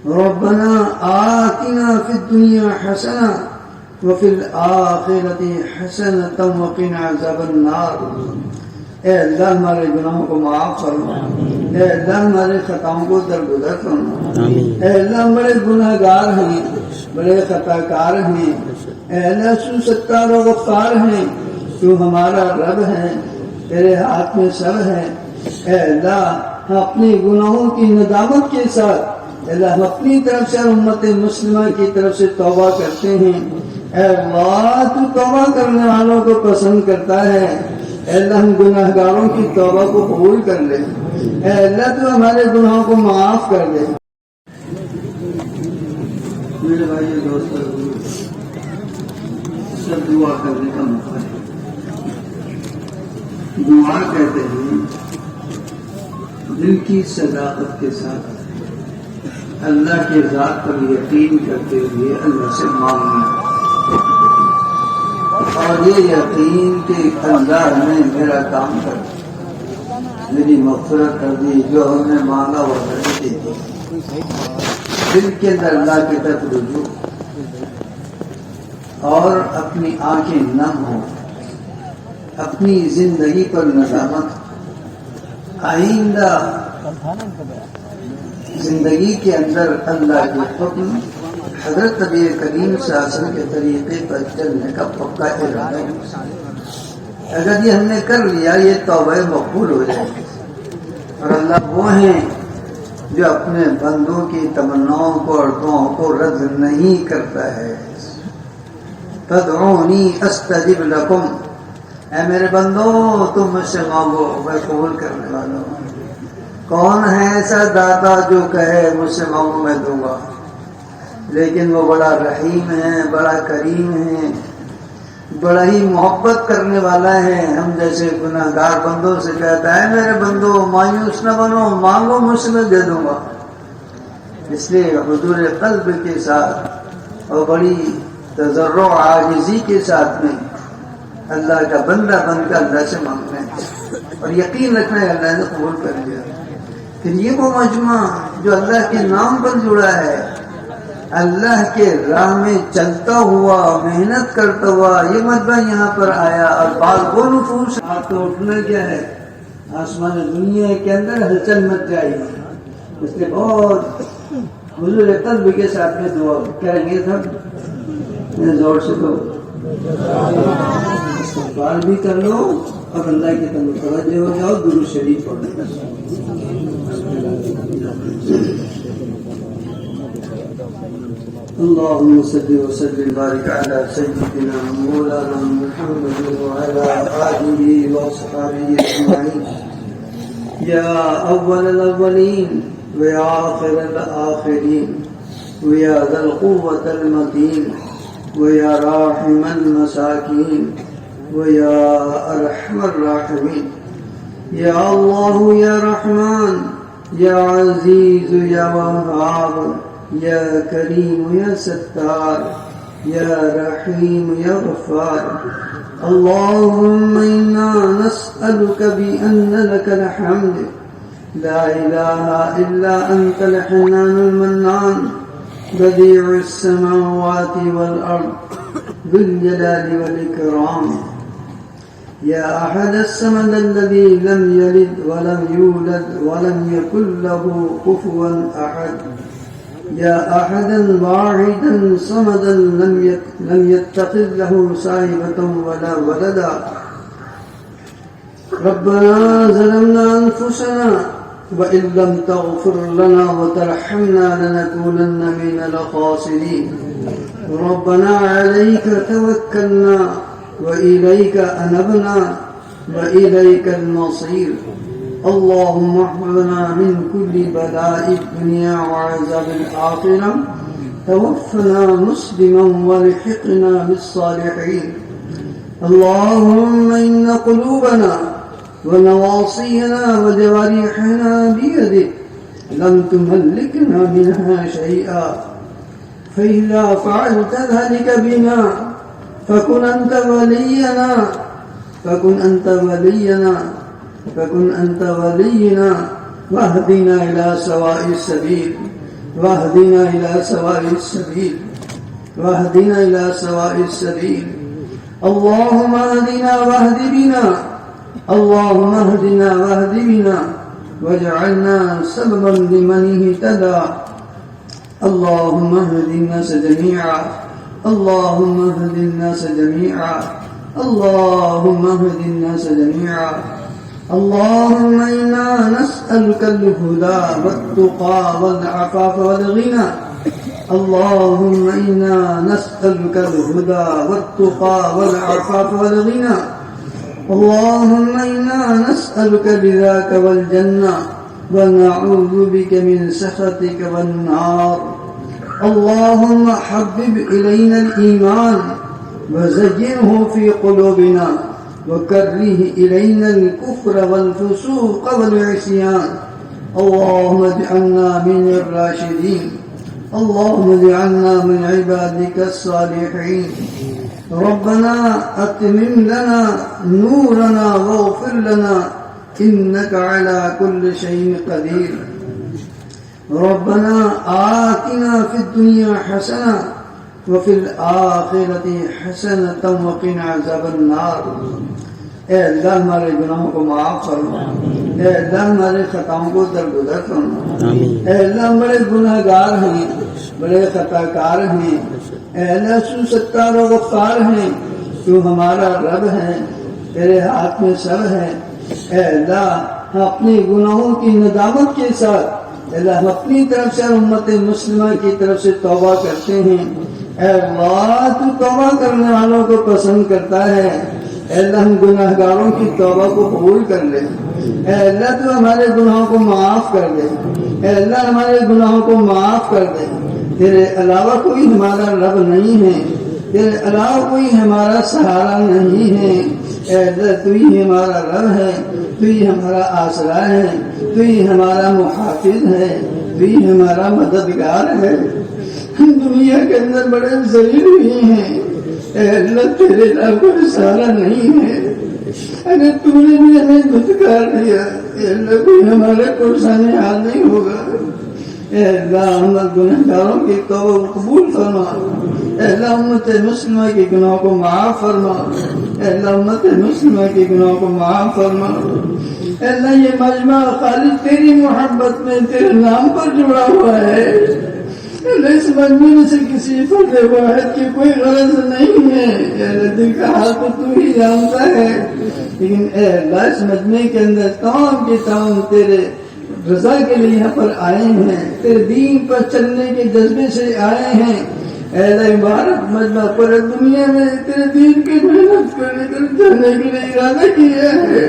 ربنا آتنا في الدنيا حسنة وفي الآخرة حسنة وقنا عذاب النار. اے اللہ ہمارے گناہوں کو معاف فرما، اے اللہ ہمارے خطاؤں کو درگزر فرما، اے اللہ ہم بڑے گناہ گار ہیں، بڑے خطا کار ہیں، اے اللہ تو ستار و غفار ہیں، تو ہمارا رب ہے، تیرے ہاتھ میں سب ہے. اے اللہ ہم اپنے گناہوں کی ندامت کے ساتھ اللہ ہم اپنی طرف سے امت مسلمہ کی طرف سے توبہ کرتے ہیں. اے اللہ تو توبہ کرنے والوں کو پسند کرتا ہے. اے اللہ ہم گناہ گاروں کی توبہ کو قبول کر لے. اے اللہ تو ہمارے گناہوں کو معاف کر دے. میرے بھائی دوستو، سب دعا کرنے کا موقع ہے. دعا کہتے ہیں دل کی صداقت کے ساتھ اللہ کے ذات پر یقین کرتے ہوئے اللہ سے مانگنا، اور یہ یقین کہ اللہ نے میرا کام کر میری مغفرت کر دی، جو ہم نے مانگا وہ نہیں دے دی. دل کے اندر اللہ کی طرف رجوع اور اپنی آنکھیں نم ہوں، اپنی زندگی پر ندامت، آئندہ زندگی کے اندر اللہ کے حکم حضرت نبی کریم صلی اللہ علیہ وسلم کے طریقے پر چلنے کا پکا ارادہ. اگر یہ ہم نے کر لیا یہ توبہ مقبول ہو جائے گی. اور اللہ وہ ہیں جو اپنے بندوں کی تمناؤں کو اور دعاؤں کو رد نہیں کرتا ہے. تدعونی استجب لکم، اے میرے بندو تم مجھ سے مانگو میں قبول کرنے والا ہوں. کون ہے ایسا داتا جو کہے مجھ سے مانگو میں دوں گا؟ لیکن وہ بڑا رحیم ہے، بڑا کریم ہے، بڑا ہی محبت کرنے والا ہے. ہم جیسے گناہ گار بندوں سے کہتا ہے میرے بندو مایوس نہ بنو، مانگو مجھ سے میں دے دوں گا. اس لیے حضور قلب کے ساتھ اور بڑی تضرع و عاجزی کے ساتھ میں اللہ کا بندہ بن کر اللہ سے مانگنا ہے اور یقین رکھنا ہے اللہ نے قبول کر لیا. پھر یہ وہ مجمع جو اللہ کے نام پر جڑا ہے، اللہ کے راہ میں چلتا ہوا محنت کرتا ہوا یہ مجمع یہاں پر آیا. اور بعض وہ نفوس آپ تو اٹھنا کیا ہے، آسمان دنیا کے اندر ہلچل مچ جائے گی. اس لیے بہت حضور قلب کے ساتھ میں دعا کریں گے سب زور سے. تو استغفار بھی کر لو اور اللہ کی طرف توجہ ہو جاؤ، درود شریف پڑھو. اللهم صل وسلم وبارك على سيدنا مولانا محمد وعلى آله وأصحابه أجمعين. يا أول الأولين ويا آخر الآخرين ويا ذا القوة المتين ويا راحم المساكين ويا أرحم الراحمين. يا الله يا رحمن يا عزيز يا وهاب يا كريم يا ستار يا رحيم يا غفار. اللهم إنا نسألك بأن لك الحمد لا إله إلا أنت الحنان المنان بديع السماوات والأرض ذو الجلال والإكرام. يا أحد الصمد الذي لم يلد ولم يولد ولم يكن له كفوا أحد. يا أحدا واحدا صمدا لم يتخذ له صاحبة ولا ولدا. ربنا ظلمنا أنفسنا وإن لم تغفر لنا وترحمنا لنكونن من الخاسرين. ربنا عليك توكلنا وإليك أنبنا وإليك المصير. اللهم احفظنا من كل بلاء الدنيا وعذاب الآخرة. توفنا مسلما والحقنا بالصالحين. اللهم إن قلوبنا ونواصينا وجوارحنا بيدك لم تملكنا منها شيئا، فإذا فعلت ذلك بنا فكن أنت ولينا واهدنا إلى سواء السبيل. واهدنا إلى سواء السبيل واهدنا إلى سواء السبيل اللهم اهدنا واهد بنا اللهم اهدنا واهد بنا واجعلنا سببا لمن اهتدى اللهم اهد الناس جميعا اللهم اهد الناس جميعا اللهم اهد الناس جميعا اللهم إنا نسألك الهدى والتقى والعفاف والغنى اللهم إنا نسألك الهدى والتقى والعفاف والغنى اللهم إنا نسألك رضاك والجنة ونعوذ بك من سخطك والنار اللهم حبب إلينا الإيمان وزينه في قلوبنا وكره إلينا الكفر والفسوق والعصيان اللهم اجعلنا من الراشدين اللهم اجعلنا من عبادك الصالحين ربنا أتمم لنا نورنا واغفر لنا إنك على كل شيء قدير ربنا آتنا في الدنيا حسنة وفي الآخرة حسنة وقنا عذاب النار اے اللہ ہمارے گناہوں کو معاف فرما اے اللہ ہمارے خطاؤں کو درگزر فرما اے اللہ ہم بڑے گناہ گار ہیں بڑے خطا کار ہیں اے اللہ تو ستار و غفار ہیں تو ہمارا رب ہے تیرے ہاتھ میں سب ہے اے اللہ ہم اپنے گناہوں کی ندامت کے ساتھ اے اللہ ہم اپنی طرف سے امت مسلمہ کی طرف سے توبہ کرتے ہیں اے اللہ تو توبہ کرنے والوں کو پسند کرتا ہے اے اللہ ہم گناہ گاروں کی توبہ کو قبول کر لے اے اللہ تو ہمارے گناہوں کو معاف کر دے اے اللہ ہمارے گناہوں کو معاف کر دے تیرے علاوہ کوئی ہمارا رب نہیں ہے تیرے علاوہ کوئی ہمارا سہارا نہیں ہے اے اللہ تو ہی ہمارا رب ہے تو ہی ہمارا آسرا ہے تو ہی ہمارا محافظ ہے تو ہی ہمارا مددگار ہے ہم دنیا کے اندر بڑے ذلیل ہوئے ہیں اے اللہ تیرے علاوہ کوئی سہارا نہیں ہے اگر تو نے بھی ہمیں دھتکار دیا اے اللہ کوئی ہمارے پرسانے حال نہیں ہوگا اے اللہ ہم گناہ گاروں کی توبہ قبول فرما اے اللہ امت مسلمہ کے گناہوں کو معاف فرما اے اللہ امت مسلمہ کے گناہوں کو معاف فرما اے اللہ یہ مجمع خالی تیری محبت میں تیرے نام پر جڑا ہوا ہے اس مجموعے سے کسی فرد واحد کی کوئی غرض نہیں ہے اے اللہ دل کا حال تو ہی جانتا ہے لیکن اے اللہ اس مجموعے کے اندر تمام کے تمام تیرے رضا کے لیے یہاں پر آئے ہیں تیرے دین پر چلنے کے جذبے سے آئے ہیں اے اللہ عبارت مجمع پر دنیا میں تیرے دین کی محنت کرنے کر جانے کے لیے ارادہ کیا ہے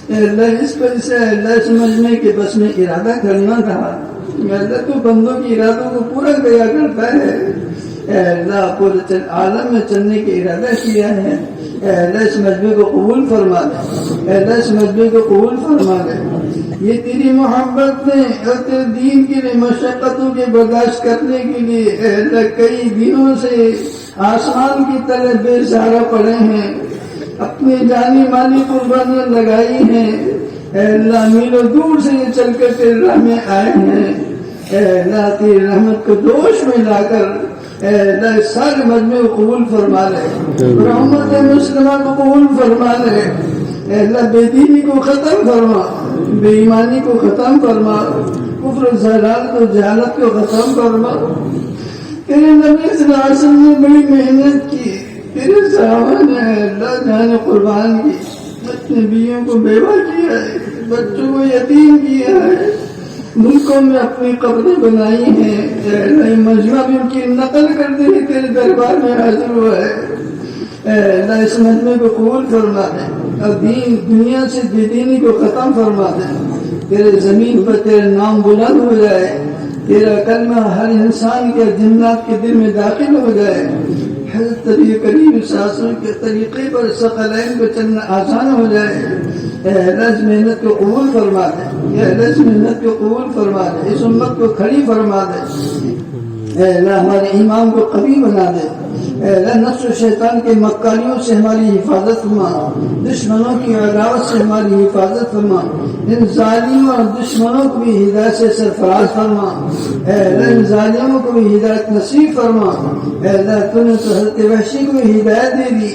اے اللہ اس پر سے اللہ اس مجمع کے بس میں ارادہ کرنا تھا اللہ تو بندوں کی ارادوں کو پورا کیا کرتا ہے اے اللہ پورے عالم میں چلنے کا ارادہ کیا ہے اے اللہ اس مجمع کو قبول فرما دے اے اللہ اس مجمع کو قبول فرما دے یہ تیری محبت میں اور تیرے دین کے لیے مشقتوں کے برداشت کرنے کے لیے اے اللہ کئی دنوں سے آسمان کی طرح بے سہارا پڑے ہیں اپنی جانی مالی قربانیاں لگائی ہیں اے اللہ میلوں دور سے یہ چل کر تیرے راہ میں آئے ہیں اے اللہ تیری رحمت کو جوش میں لا کر اے اللہ سارے مجمع کو قبول فرما لے رحمت مسلمہ کو قبول فرما لے اے اللہ بے دینی کو ختم فرما بے ایمانی کو ختم فرما کفر و ضلالت و جہالت کو ختم فرما تیرے نبی صلی اللہ علیہ وسلم نے بڑی محنت کی تیرے صحابہ نے اللہ جان قربان کی اپنے بیویوں کو بیوہ کیا ہے بچوں کو یتیم کیا ہے ملکوں میں اپنی قبریں بنائی ہیں مجمع بھی ان کی نقل کرتے ہوئے تیرے دربار میں حاضر ہوا ہے اللہ اس مجمع کو قبول فرما دے اور دین دنیا سے بے دینی کو ختم فرما دے تیرے زمین پر تیرے نام بلند ہو جائے تیرا کلمہ ہر انسان کے جنات کے دل میں داخل ہو جائے حضرت نبی کریم صلی اللہ علیہ وسلم کے طریقے پر ثقلین پہ چلنا آسان ہو جائے اے اللہ اس محنت کو قبول فرما دے اے اللہ اس محنت کو قبول فرما دے اس امت کو کھڑی فرما دے اے اللہ ہمارے ایمان کو قوی بنا دے اے اللہ نفس و شیطان کے مکاریوں سے ہماری حفاظت فرما، دشمنوں کی عداوت سے ہماری حفاظت فرما، ان ظالموں اور دشمنوں کو بھی ہدایت سے سرفراز فرما، اے اللہ ان ظالموں کو بھی ہدایت نصیب فرما، اے اللہ تو نے تو حضرت وحشی کو بھی ہدایت دے دی،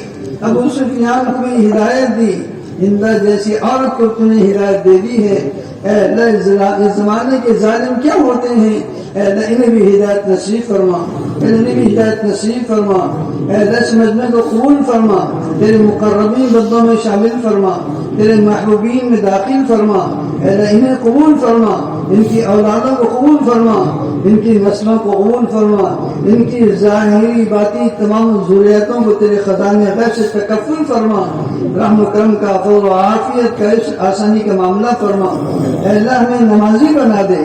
ابو سفیان کو بھی ہدایت دی، ہندا جیسی عورت کو تو نے ہدایت دے دی ہے، اے اللہ اس زمانے کے ظالم کیا ہوتے ہیں، اے اللہ انہیں بھی ہدایت نصیب فرما، انہیں بھی ہدایت نصیب فرما، اے اللہ اس مجمع کو قبول فرما، تیرے مقربین بندوں میں شامل فرما، تیرے محبوبین میں داخل فرما، اے اللہ انہیں قبول فرما، ان کی اولادوں کو قبول فرما، ان کی نسلوں کو قبول فرما، ان کی ظاہری باطنی تمام ضروریاتوں کو تیرے خزانے غیب سے تکفل فرما، رحم و کرم کا فضل و عافیت کا آسانی کا معاملہ فرما، اے اللہ ہمیں نمازی بنا دے،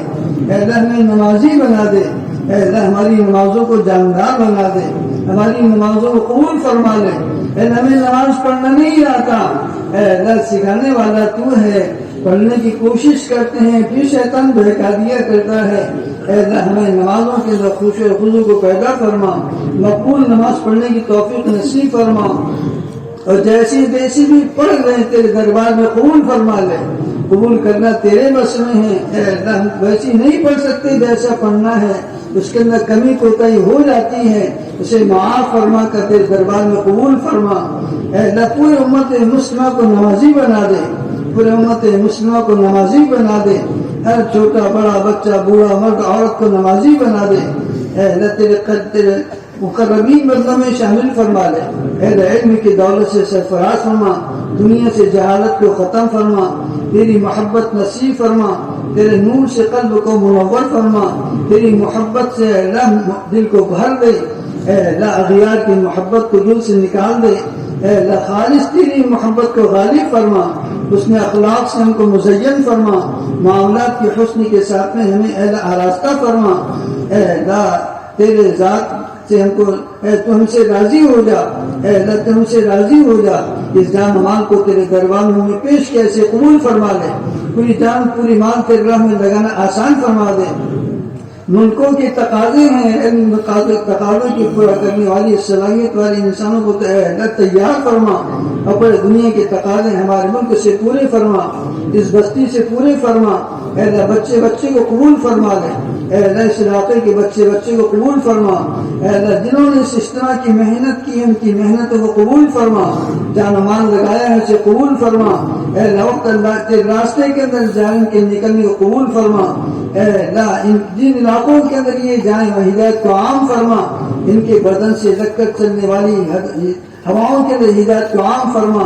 اے اللہ ہمیں نمازی بنا دے، اے اللہ ہماری نمازوں کو جاندار بنا دے، ہماری نمازوں کو قبول فرما لے، اے اللہ ہمیں نماز پڑھنا نہیں آتا، اے اللہ سکھانے والا تو ہے، پڑھنے کی کوشش کرتے ہیں پھر شیطان بہکا دیا کرتا ہے، اے اللہ ہمیں نمازوں کے اندر خشوع و خضوع کو پیدا فرما، مقبول نماز پڑھنے کی توفیق نصیب فرما، اور جیسی بھی پڑھ رہے ہیں تیرے دربار میں قبول فرما لے، قبول کرنا تیرے بس میں ہے، اے اللہ ہم ویسی نہیں پڑھ سکتے جیسا پڑھنا ہے، اس کے اندر کمی کوتاہی ہو جاتی ہے، اسے معاف فرما کر تیرے دربار میں قبول فرما، اے اللہ پورے امت مسلمہ کو نمازی بنا دے، پورے امت مسلمہ کو نمازی بنا دے، ہر چھوٹا بڑا بچہ بوڑھا مرد عورت کو نمازی بنا دے، اے اللہ تیرے مقربین بندوں میں شامل فرما لے، اے علم کی دولت سے سرفراز فرما، دنیا سے جہالت کو ختم فرما، تیری محبت نصیب فرما، تیرے نور سے قلب کو منور فرما، تیری محبت سے اللہ دل کو بھر دے، اے اللہ اغیار کی محبت کو دل سے نکال دے، اے اللہ خالص تیری محبت کو غالب فرما، حسن اخلاق سے ہم کو مزین فرما، معاملات کی حسن کے ساتھ میں ہمیں اے اللہ آراستہ فرما، اے اللہ تیرے ذات سے ہم کو اے تو ہم سے راضی ہو جا، اے اللہ تو ہم سے راضی ہو جا، اس جان مال کو تیرے دربار میں ہمیں پیش کیسے قبول فرما لے، پوری جان پوری مال تیرے راہ میں لگانا آسان فرما دے، ملکوں کے تقاضے ہیں، علم تقاضوں کی پورا کرنے والی صلاحیت والے انسانوں کو اللہ تیار فرما، اور دنیا کے تقاضے ہمارے ملک سے پورے فرما، اس بستی سے پورے فرما، اے اللہ بچے بچے کو قبول فرما لے، اے اللہ اس علاقے کے بچے بچے کو قبول فرما، اے اللہ جنہوں نے اس اجتماع کی محنت کی ان کی محنتوں کو قبول فرما، جان و مال لگایا ہے اسے قبول فرما، اے اللہ وقت اللہ کے راستے کے اندر جان کے نکلنے کو قبول فرما، اے اللہ جن علاقوں کے اندر یہ جائیں وہ ہدایت کو عام فرما، ان کے بدن سے لگ کر چلنے والی ہواؤں کے اندر ہدایت کو عام فرما،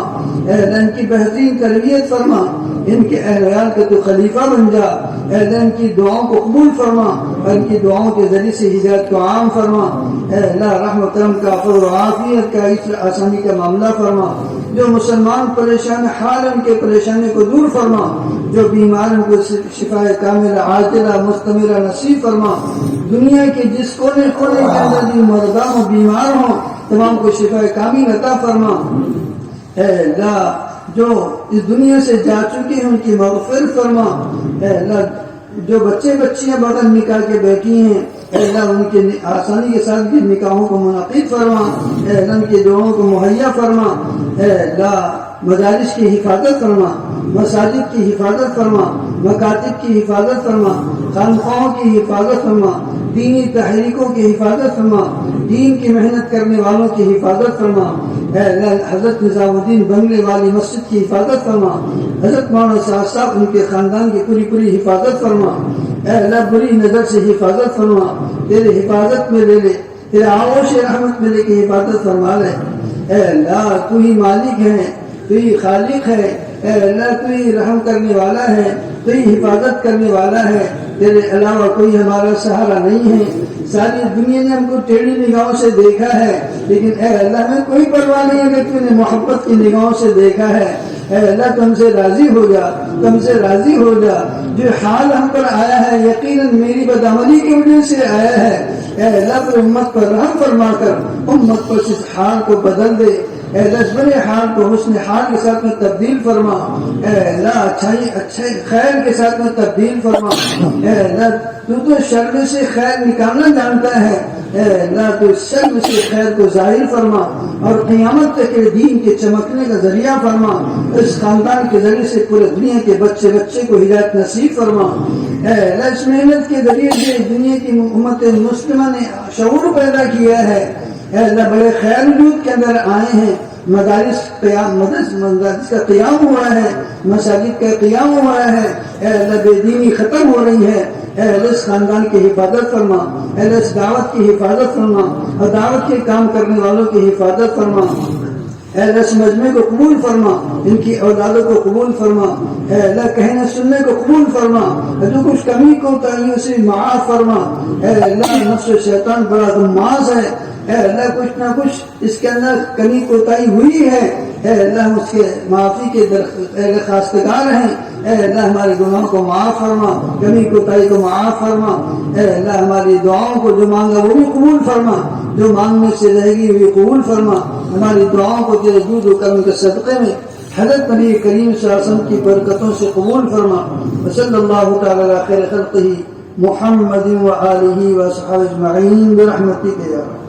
اے اللہ ان کی بہترین تربیت فرما، ان کے اہل عیال کے تو خلیفہ بن جا، اے اللہ ان کی دعاؤں کو قبول فرما، اور ان کی دعاؤں کے ذریعے سے ہدایت کو عام فرما، اے اللہ رحم و کرم کا فضل و عافیت کا آسانی کا معاملہ فرما، جو مسلمان پریشان حال ان کے پریشانی کو دور فرما، جو بیمار ان کو شفا کاملہ عاجلہ مستمرہ نصیب فرما، دنیا کے جس کونے کونے کے اندر بھی مردہ ہوں بیمار ہوں تمام کو شفا کامل عطا فرما، اے اللہ جو اس دنیا سے جا چکے ہیں ان کی مغفرت فرما، اے اللہ جو بچے بچیاں بغیر نکاح کے بیٹھی ہیں اے اللہ ان کے آسانی کے ساتھ بھی نکاحوں کو منعقد فرما، اے اللہ ان کے دعاؤں کو مہیا فرما، اے اللہ مدارس کی حفاظت فرما، مساجد کی حفاظت فرما، مکاتب کی حفاظت فرما، خانقاہوں کی حفاظت فرما، دینی تحریکوں کی حفاظت فرما، دین کی محنت کرنے والوں کی حفاظت فرما، اے اللہ حضرت نظام الدین بنگلے والی مسجد کی حفاظت فرما، حضرت مولانا صاحب ان کے خاندان کی پوری حفاظت فرما، اے اللہ بری نظر سے حفاظت فرما، تیرے حفاظت میں لے لے، تیرے آغوش رحمت میں لے کے حفاظت فرما لے، اے اللہ تو ہی مالک ہے، تو ہی خالق ہے، اے اللہ تو ہی رحم کرنے والا ہے، تو ہی حفاظت کرنے والا ہے، تیرے علاوہ کوئی ہمارا سہارا نہیں ہے، ساری دنیا نے ہم کو ٹیڑھی نگاہوں سے دیکھا ہے لیکن اے اللہ میں کوئی پرواہ نہیں ہے کہ تو نے محبت کی نگاہوں سے دیکھا ہے، اے اللہ تم سے راضی ہو جا، تم سے راضی ہو جا، جو حال ہم پر آیا ہے یقیناً میری بدعملی کی وجہ سے آیا ہے، اے اللہ تو امت پر رحم فرما کر امت پر اس حال کو بدل دے، اے اللہ بڑے حال کو حسن حال کے ساتھ میں تبدیل فرما، اے اللہ اچھائی خیر کے ساتھ میں تبدیل فرما، اے اللہ تو شر سے خیر نکالنا جانتا ہے، اے اللہ تو اس شر سے خیر کو ظاہر فرما اور قیامت تک کے دین کے چمکنے کا ذریعہ فرما. اس خاندان کے ذریعے سے پورے دنیا کے بچے کو ہدایت نصیب فرما. اے اللہ اس محنت کے ذریعے سے دنیا کی امت مسلمہ نے شعور پیدا کیا ہے. اے اللہ بڑے خیر وجود کے اندر آئے ہیں. مدارس کا قیام ہوا ہے, مساجد کا قیام ہوا ہے. اے اللہ بے دینی ختم ہو رہی ہے. اے اللہ اس خاندان کی حفاظت فرما. اے اللہ اس دعوت کی حفاظت فرما اور دعوت کے کام کرنے والوں کی حفاظت فرما. اے اللہ اس مجمع کو قبول فرما, ان کی اولادوں کو قبول فرما. اے اللہ کہنے سننے کو قبول فرما, جو کچھ کمی کو تاہی اسے معاف فرما. اے اللہ نفس و شیطان بڑا غماز ہے. اے اللہ کچھ نہ کچھ اس کے اندر کمی کوتاہی ہوئی ہے. اے اللہ ہم اس کے معافی کے درخواستگار ہیں. اے اللہ ہمارے گناہوں کو معاف فرما, کمی کوتاہی کو معاف فرما. اے اللہ ہماری دعاؤں کو جو مانگا وہ بھی قبول فرما, جو مانگنے سے رہے گی وہ بھی قبول فرما. ہماری دعاؤں کو تیرے جود و کرم کے صدقے میں حضرت نبی کریم صلی اللہ علیہ وسلم کی برکتوں سے قبول فرما. وصلی اللہ تعالی علی خیر خلقہ محمد و آلہ و صحابہ اجمعین برحمتک یا رب.